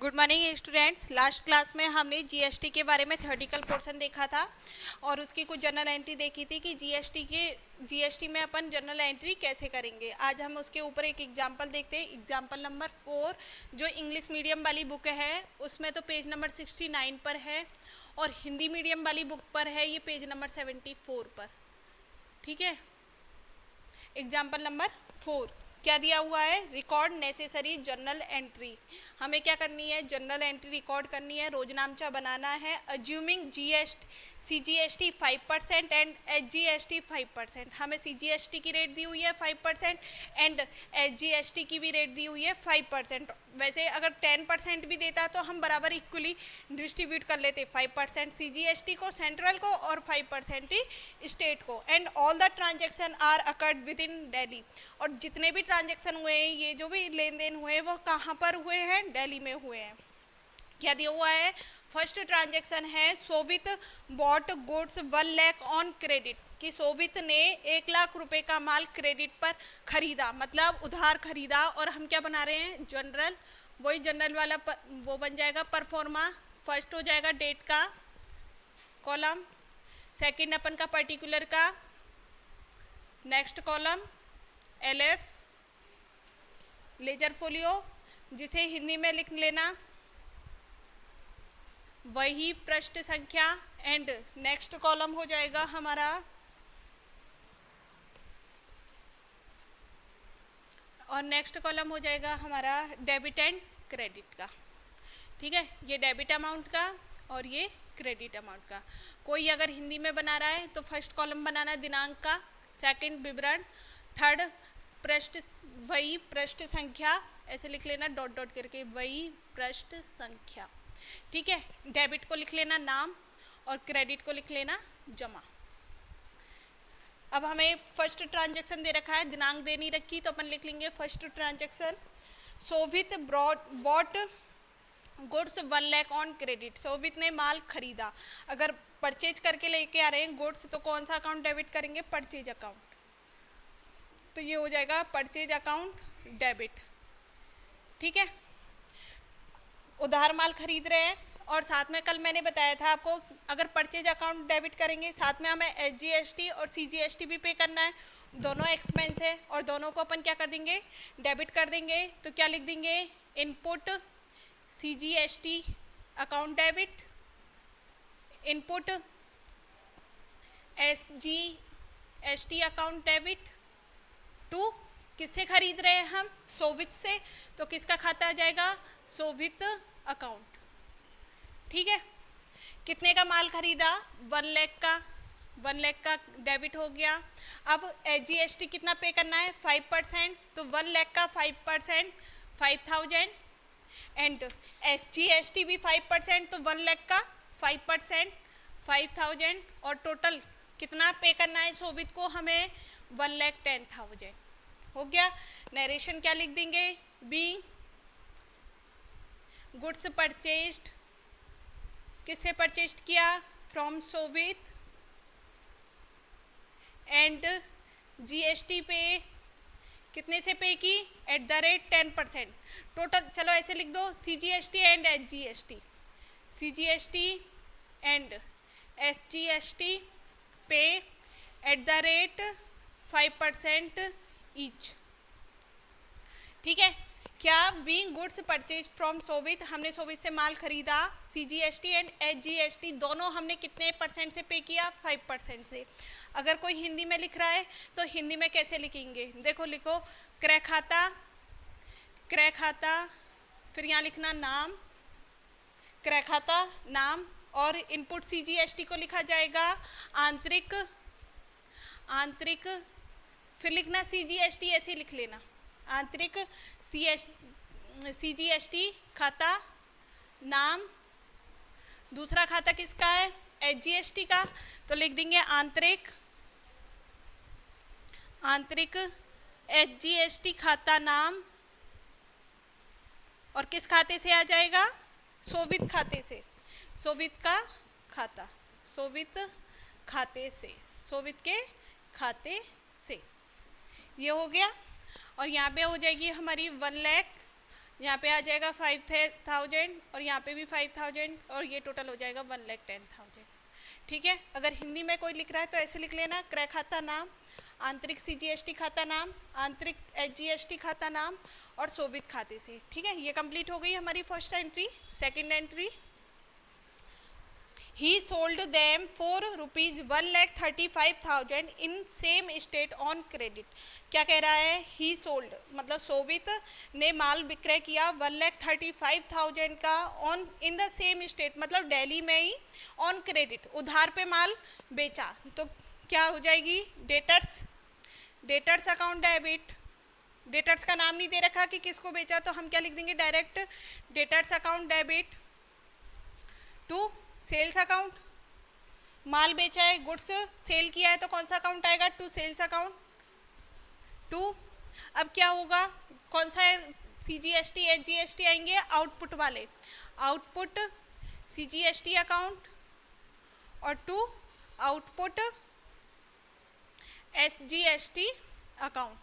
Good morning students. Last class में हमने GST के बारे में थ्योरेटिकल पोर्शन देखा था और उसकी कुछ जर्नल एंट्री देखी थी कि जीएसटी में अपन जर्नल एंट्री कैसे करेंगे। आज हम उसके ऊपर एक एग्जांपल देखते हैं। एग्जांपल नंबर 4 जो इंग्लिश मीडियम वाली बुक है उसमें तो पेज नंबर 69 पर है और हिंदी मीडियम वाली बुक पर है ये पेज नंबर 74 पर। ठीक है, एग्जाम्पल नंबर 4 क्या दिया हुआ है? Record necessary journal entry. हमें क्या करनी है? जर्नल एंट्री रिकॉर्ड करनी है, रोजनामचा बनाना है। Assuming CGST 5% and HGST 5%। हमें सीजीएसटी की रेट दी हुई है 5% एंड एचजीएसटी की भी रेट दी हुई है 5%। वैसे अगर 10% भी देता तो हम बराबर इक्वली डिस्ट्रीब्यूट कर लेते, 5% सीजीएसटी को सेंट्रल को और 5% ही स्टेट को। And all the transaction are occurred within Delhi. और जितने भी ट्रांजेक्शन हुए हैं, ये जो भी लेन देन हुए वो कहाँ पर हुए हैं? दिल्ली में हुए हैं। क्या दिया हुआ है? फर्स्ट ट्रांजेक्शन है Sovit bought goods 1 lakh on credit, कि सोवित ने 1 लाख रुपए का माल क्रेडिट पर खरीदा, मतलब उधार खरीदा। और हम क्या बना रहे हैं? जनरल। वही जनरल वाला वो बन जाएगा परफॉर्मा। फर्स्ट हो जाएगा डेट का कॉलम, सेकंड अपन का पर्टिकुलर का, next column LF ledger folio, जिसे हिंदी में लिख लेना वही पृष्ठ संख्या। एंड नेक्स्ट कॉलम हो जाएगा हमारा और नेक्स्ट कॉलम हो जाएगा हमारा डेबिट एंड क्रेडिट का। ठीक है, ये डेबिट अमाउंट का और ये क्रेडिट अमाउंट का। कोई अगर हिंदी में बना रहा है तो फर्स्ट कॉलम बनाना दिनांक का, सेकंड विवरण, थर्ड पृष्ठ वही पृष्ठ संख्या, ऐसे लिख लेना डॉट डॉट करके वही पृष्ठ संख्या। ठीक है, डेबिट को लिख लेना नाम और क्रेडिट को लिख लेना जमा। अब हमें फर्स्ट ट्रांजैक्शन दे रखा है, दिनांक दे नहीं रखी, तो अपन लिख लेंगे first transaction Sovit bought goods 1 lakh on credit. Sovit ने माल खरीदा। अगर परचेज करके लेके आ रहे हैं गुड्स तो कौन सा अकाउंट डेबिट करेंगे? Purchase account. तो ये हो जाएगा परचेज अकाउंट डेबिट। ठीक है, उधार माल खरीद रहे हैं और साथ में कल मैंने बताया था आपको अगर परचेज अकाउंट डेबिट करेंगे साथ में हमें एचजीएसटी और सीजीएसटी भी पे करना है। दोनों एक्सपेंस है और दोनों को अपन क्या कर देंगे? डेबिट कर देंगे। तो क्या लिख देंगे? Input CGST account debit, input SGST account debit to किससे खरीद रहे हैं हम? सोवित से। तो किसका खाता आ जाएगा? सोवित अकाउंट। ठीक है, कितने का माल खरीदा? 1 लाख का। 1 लाख का डेबिट हो गया। अब एचजीएसटी कितना पे करना है? 5%। तो 1 लाख का 5% 5000 एंड एचजीएसटी भी 5%, तो 1 लाख का 5% 5000 और टोटल कितना पे करना है सोवित को? हमें 1,10,000 हो गया। नरेशन क्या लिख देंगे? बी गुड्स परचेज्ड, किससे परचेज्ड किया? फ्रॉम सोवित एंड जीएसटी पे कितने से पे की? At the rate 10%। टोटल चलो ऐसे लिख दो, CGST and HGST, CGST and SGST पे एट द रेट 5% ईच। ठीक है, क्या? बीइंग गुड्स परचेज फ्रॉम सोवित, हमने सोवित से माल खरीदा। सीजीएसटी एंड एचजीएसटी दोनों हमने कितने परसेंट से पे किया? 5% से। अगर कोई हिंदी में लिख रहा है तो हिंदी में कैसे लिखेंगे? देखो लिखो क्रय खाता, क्रय खाता, फिर यहाँ लिखना नाम, क्रय खाता नाम, और इनपुट सीजीएसटी को लिखा जाएगा आंतरिक, आंतरिक, फिर लिखना सीजीएसटी, ऐसे लिख लेना आंतरिक सीजीएसटी खाता नाम। दूसरा खाता किसका है? एचजीएसटी का। तो लिख देंगे आंतरिक, आंतरिक एचजीएसटी खाता नाम। और किस खाते से आ जाएगा? सोवित खाते से, सोवित का खाता, सोवित खाते से, सोवित के खाते से। ये हो गया। और यहाँ पे हो जाएगी हमारी 1 लाख यहाँ पे आ जाएगा 5,000 और यहाँ पे भी 5,000 और ये टोटल हो जाएगा 1,10,000। ठीक है, अगर हिंदी में कोई लिख रहा है तो ऐसे लिख लेना, क्रय खाता नाम, आंतरिक CGST खाता नाम, आंतरिक HGST खाता नाम और शोभित खाते से। ठीक है, ये कंप्लीट हो गई हमारी first entry. Second entry, he sold them for rupees 1,35,000 in same state on credit। क्या कह रहा है, he sold मतलब शोभित ने माल विक्रय किया 1,35,000 का on in the same state मतलब दिल्ली में ही, ऑन क्रेडिट उधार पे माल बेचा। तो क्या हो जाएगी, डेटर्स अकाउंट डेबिट। डेटर्स का नाम नहीं दे रखा कि किसको बेचा, तो हम क्या लिख देंगे, direct debtors account debit to sales account. माल बेचा है, गुड्स सेल किया है, तो कौन सा अकाउंट आएगा, टू सेल्स अकाउंट टू। अब क्या होगा, कौन सा CGST HGST आएंगे, आउटपुट वाले, आउटपुट CGST अकाउंट और टू आउटपुट SGST अकाउंट।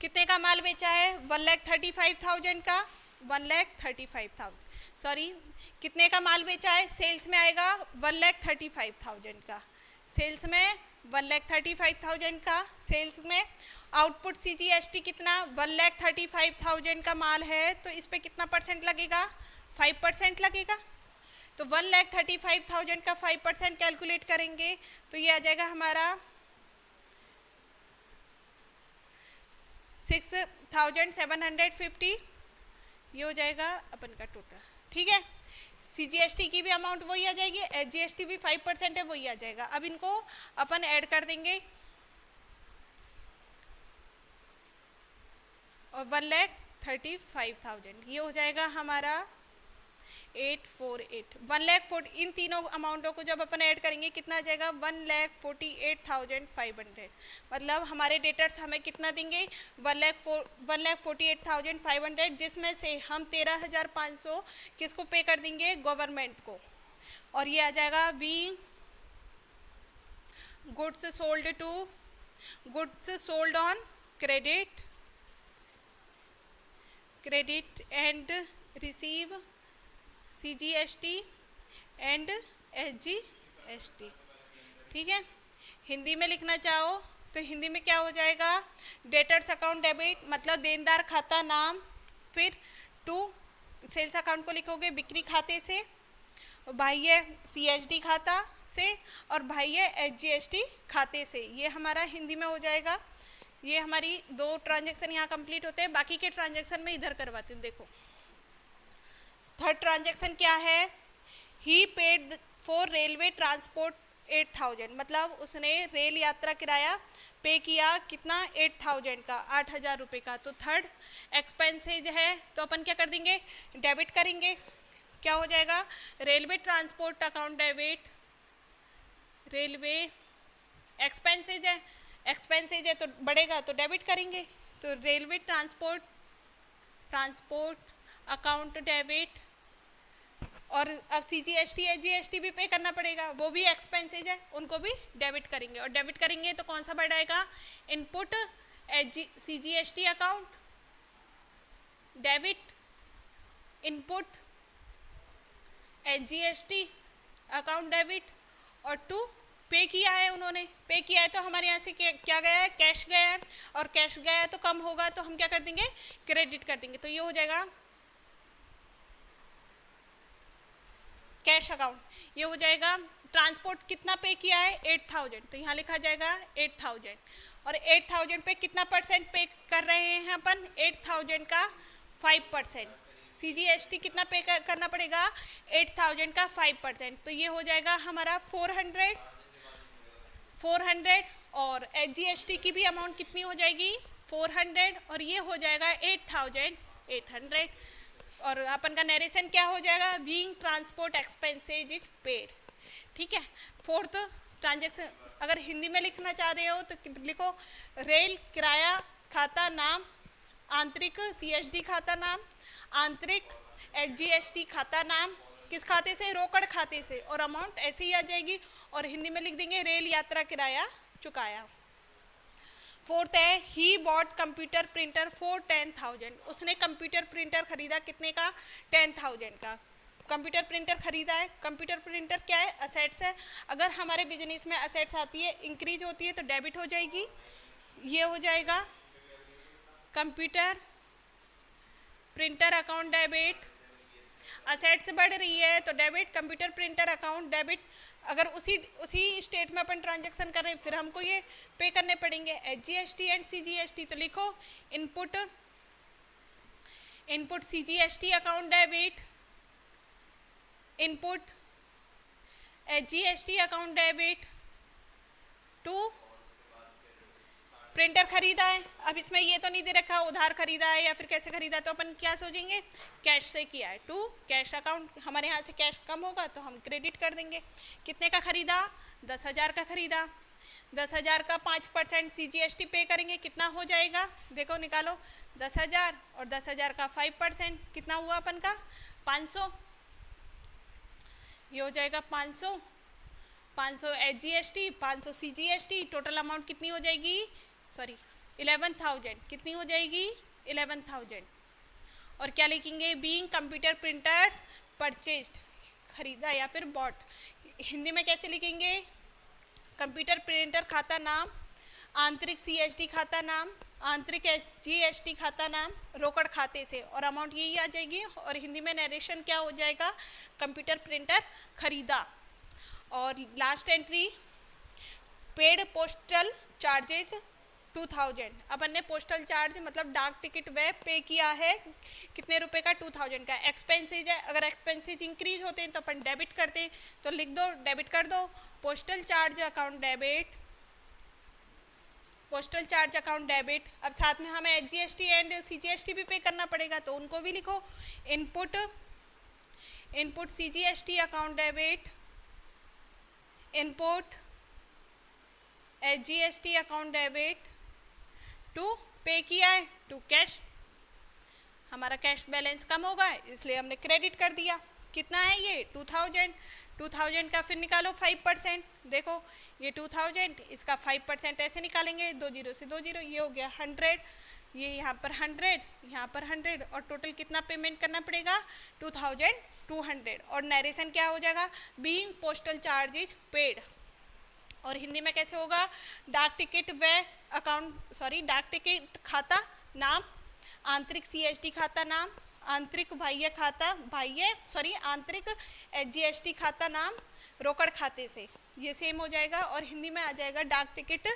कितने का माल बेचा है, 1,35,000 का, 1,35,000 सॉरी, कितने का माल बेचा है, सेल्स में आएगा 1,35,000 का, सेल्स में 1,35,000 का, सेल्स में आउटपुट CGST कितना, 1,35,000 का माल है तो इस पे कितना परसेंट लगेगा, 5% लगेगा। तो 1,35,000 का 5% कैलकुलेट करेंगे तो ये आ जाएगा हमारा 6,750, ये हो जाएगा अपन का टोटल। ठीक है, CGST की भी अमाउंट वही आ जाएगी, HGST भी 5% है, वही आ जाएगा। अब इनको अपन ऐड कर देंगे और 1,35,000 ये हो जाएगा हमारा 848, 1,40,000। इन तीनों अमाउंटों को जब अपन ऐड करेंगे कितना आ जाएगा, 1,48,500। मतलब हमारे डेटर्स हमें कितना देंगे, 1,48,500, जिसमें से हम 13,500 किसको पे कर देंगे, गवर्नमेंट को। और ये आ जाएगा we goods sold on credit and receive CGST and SGST। ठीक है, हिंदी में लिखना चाहो तो हिंदी में क्या हो जाएगा, डेटर्स अकाउंट डेबिट मतलब देनदार खाता नाम, फिर टू सेल्स अकाउंट को लिखोगे बिक्री खाते से, बाह्य CSD खाता से और बाह्य HGST खाते से। ये हमारा हिंदी में हो जाएगा। ये हमारी 2 ट्रांजेक्शन यहाँ कंप्लीट होते हैं, बाकी के ट्रांजेक्शन में इधर करवाती हूँ। देखो थर्ड ट्रांजेक्शन क्या है, ही पेड फॉर रेलवे ट्रांसपोर्ट 8,000 मतलब उसने रेल यात्रा किराया पे किया कितना, 8,000 का, 8,000 रुपये का। तो थर्ड एक्सपेंसेज है तो अपन क्या कर देंगे, डेबिट करेंगे। क्या हो जाएगा, railway transport account debit, railway expenses है तो बढ़ेगा तो डेबिट करेंगे, तो रेलवे ट्रांसपोर्ट अकाउंट डेबिट। और अब CGST HGST भी पे करना पड़ेगा, वो भी एक्सपेंसेज है, उनको भी डेबिट करेंगे। और डेबिट करेंगे तो कौन सा वर्ड आएगा, input CGST account debit, input HGST account debit. और टू पे किया है, उन्होंने पे किया है तो हमारे यहाँ से क्या गया है, कैश गया है, और कैश गया है तो कम होगा तो हम क्या कर देंगे, क्रेडिट कर देंगे। तो ये हो जाएगा कैश अकाउंट। ये हो जाएगा ट्रांसपोर्ट कितना पे किया है, 8,000, तो यहाँ लिखा जाएगा 8,000। और 8,000 पे कितना परसेंट पे कर रहे हैं अपन, 8,000 का 5%। CGST कितना पे करना पड़ेगा, 8,000 का 5%, तो ये हो जाएगा हमारा 400। और HGST की भी अमाउंट कितनी हो जाएगी, 400, और ये हो जाएगा 8,800। और अपन का नरेशन क्या हो जाएगा, being transport expenses is paid. ठीक है, फोर्थ ट्रांजेक्शन अगर हिंदी में लिखना चाह रहे हो तो लिखो रेल किराया खाता नाम, आंतरिक CSD खाता नाम, आंतरिक HGST खाता नाम, किस खाते से, रोकड़ खाते से, और अमाउंट ऐसे ही आ जाएगी। और हिंदी में लिख देंगे रेल यात्रा किराया चुकाया। फोर्थ है he bought computer printer for 10,000, उसने कंप्यूटर प्रिंटर खरीदा कितने का, 10,000 का कंप्यूटर प्रिंटर खरीदा है। कंप्यूटर प्रिंटर क्या है, असेट्स है। अगर हमारे बिजनेस में असेट्स आती है, इंक्रीज होती है तो डेबिट हो जाएगी, ये हो जाएगा computer printer account debit. Assets बढ़ रही है तो debit, computer printer account debit. अगर उसी स्टेट में अपन ट्रांजैक्शन कर रहे हैं फिर हमको ये पे करने पड़ेंगे HGST एंड CGST। तो लिखो input CGST account debit, input HGST account debit to printer खरीदा है। अब इसमें ये तो नहीं दे रखा उधार खरीदा है या फिर कैसे खरीदा, तो अपन क्या सोचेंगे, कैश से किया है, टू कैश अकाउंट। हमारे यहाँ से कैश कम होगा तो हम क्रेडिट कर देंगे। कितने का खरीदा, 10,000 का खरीदा। 10,000 का 5% CGST पे करेंगे, कितना हो जाएगा, देखो निकालो, 10,000 और 10,000 का 5% कितना हुआ अपन का, 500। ये हो जाएगा 500 HGST, 500 CGST, टोटल अमाउंट कितनी हो जाएगी, सॉरी 11,000, कितनी हो जाएगी 11,000। और क्या लिखेंगे, बीइंग कंप्यूटर प्रिंटर्स परचेज्ड, खरीदा या फिर बॉट। हिंदी में कैसे लिखेंगे, कंप्यूटर प्रिंटर खाता नाम, आंतरिक CST खाता नाम, आंतरिक HGST खाता नाम, रोकड़ खाते से, और अमाउंट यही आ जाएगी। और हिंदी में नरेशन क्या हो जाएगा, कंप्यूटर प्रिंटर खरीदा। और last entry paid postal charges 2,000, अपन ने पोस्टल चार्ज मतलब डाक टिकट वे पे किया है, कितने रुपए का, 2,000 का। एक्सपेंसेज है, अगर एक्सपेंसेज इंक्रीज होते हैं तो अपन डेबिट करते हैं, तो लिख दो डेबिट कर दो, postal charge account debit, postal charge account debit. अब साथ में हमें HGST एंड CGST भी पे करना पड़ेगा तो उनको भी लिखो, input CGST account debit, input HGST account debit to पे किया है, टू कैश, हमारा कैश बैलेंस कम होगा इसलिए हमने क्रेडिट कर दिया। कितना है ये, 2,000 का फिर निकालो 5%, देखो ये 2,000, इसका 5% ऐसे निकालेंगे, 2 0 से 2 0, ये हो गया 100, ये यहाँ पर 100, यहाँ पर 100, और टोटल कितना पेमेंट करना पड़ेगा, 2,200। और नरेशन क्या हो जाएगा, बीइंग पोस्टल चार्जेज पेड। और हिंदी में कैसे होगा, डाक टिकट व अकाउंट, सॉरी डाक टिकट खाता नाम, आंतरिक CST खाता नाम, आंतरिक बाह्य खाता आंतरिक HGST खाता नाम, रोकड़ खाते से, ये सेम हो जाएगा। और हिंदी में आ जाएगा डाक टिकट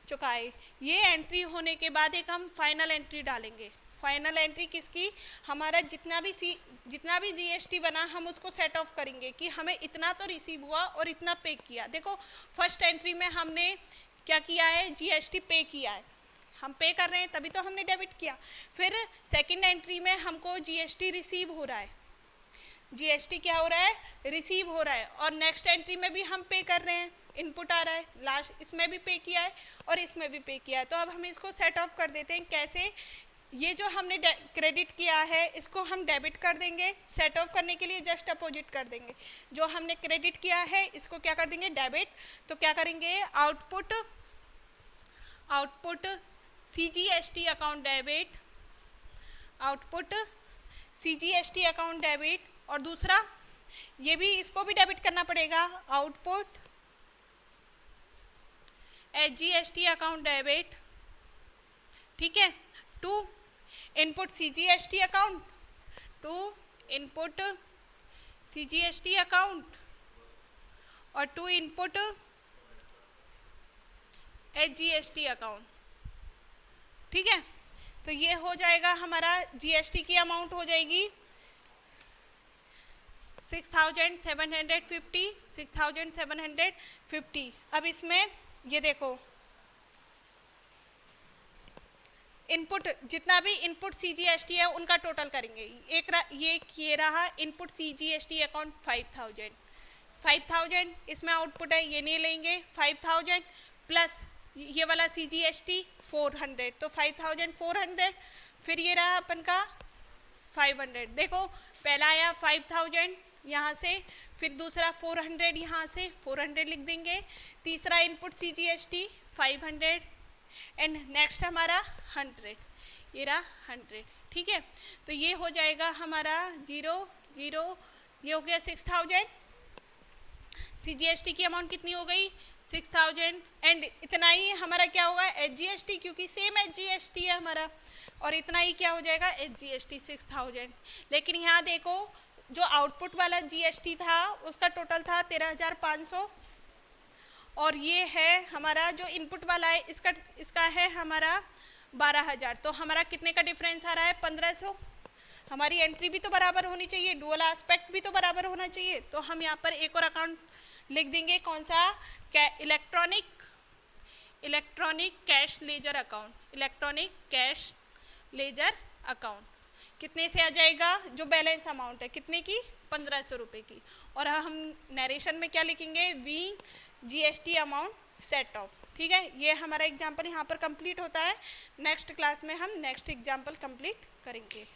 चुकाए। ये एंट्री होने के बाद एक हम फाइनल एंट्री डालेंगे। फाइनल एंट्री किसकी, हमारा जितना भी GST बना हम उसको सेट ऑफ करेंगे कि हमें इतना तो रिसीव हुआ और इतना पे किया। देखो फर्स्ट एंट्री में हमने क्या किया है, GST पे किया है, हम पे कर रहे हैं तभी तो हमने डेबिट किया। फिर सेकंड एंट्री में हमको GST रिसीव हो रहा है, GST क्या हो रहा है, रिसीव हो रहा है। और नेक्स्ट एंट्री में भी हम पे कर रहे हैं, इनपुट आ रहा है, लास्ट इसमें भी पे किया है और इसमें भी पे किया है। तो अब हम इसको सेट ऑफ कर देते हैं, कैसे, ये जो हमने क्रेडिट किया है इसको हम डेबिट कर देंगे, सेट ऑफ करने के लिए जस्ट अपोजिट कर देंगे। जो हमने क्रेडिट किया है इसको क्या कर देंगे, डेबिट। तो क्या करेंगे, output CGST account debit, output CGST account debit. और दूसरा ये भी, इसको भी डेबिट करना पड़ेगा, आउटपुट HGST अकाउंट डेबिट, ठीक है, to input CGST account, to input CGST account और टू इनपुट HGST अकाउंट, ठीक है। तो ये हो जाएगा हमारा GST की अमाउंट हो जाएगी 6,750। अब इसमें ये देखो इनपुट, जितना भी इनपुट CGST है उनका टोटल करेंगे। ये रहा इनपुट CGST अकाउंट 5,000 इसमें आउटपुट है, ये नहीं लेंगे, 5,000 प्लस ये वाला CGST 400, तो 5,400। फिर ये रहा अपन का 500, देखो पहला आया 5,000 यहाँ से, फिर दूसरा 400 यहाँ से 400 लिख देंगे, तीसरा इनपुट CGST 500 एंड नेक्स्ट हमारा 100, ये रहा 100, ठीक है। तो ये हो जाएगा हमारा 0 0, ये हो गया 6000। CGST की अमाउंट कितनी हो गई 6000, एंड इतना ही हमारा क्या होगा HGST, क्योंकि सेम HGST है हमारा, और इतना ही क्या हो जाएगा HGST 6000। लेकिन यहाँ देखो जो आउटपुट वाला GST था उसका टोटल था 13500, और ये है हमारा जो इनपुट वाला है इसका है हमारा 12000। तो हमारा कितने का डिफरेंस आ रहा है 1500। हमारी एंट्री भी तो बराबर होनी चाहिए, डुअल एस्पेक्ट भी तो बराबर होना चाहिए। तो हम यहाँ पर एक और अकाउंट लिख देंगे, कौन सा, electronic cash ledger account, electronic cash ledger account. कितने से आ जाएगा, जो बैलेंस अमाउंट है कितने की 1500 रुपये की। और हम नरेशन में क्या लिखेंगे, we GST amount set off, ठीक है। ये हमारा एग्जाम्पल यहाँ पर कंप्लीट होता है। नेक्स्ट क्लास में हम नेक्स्ट एग्जाम्पल कंप्लीट करेंगे।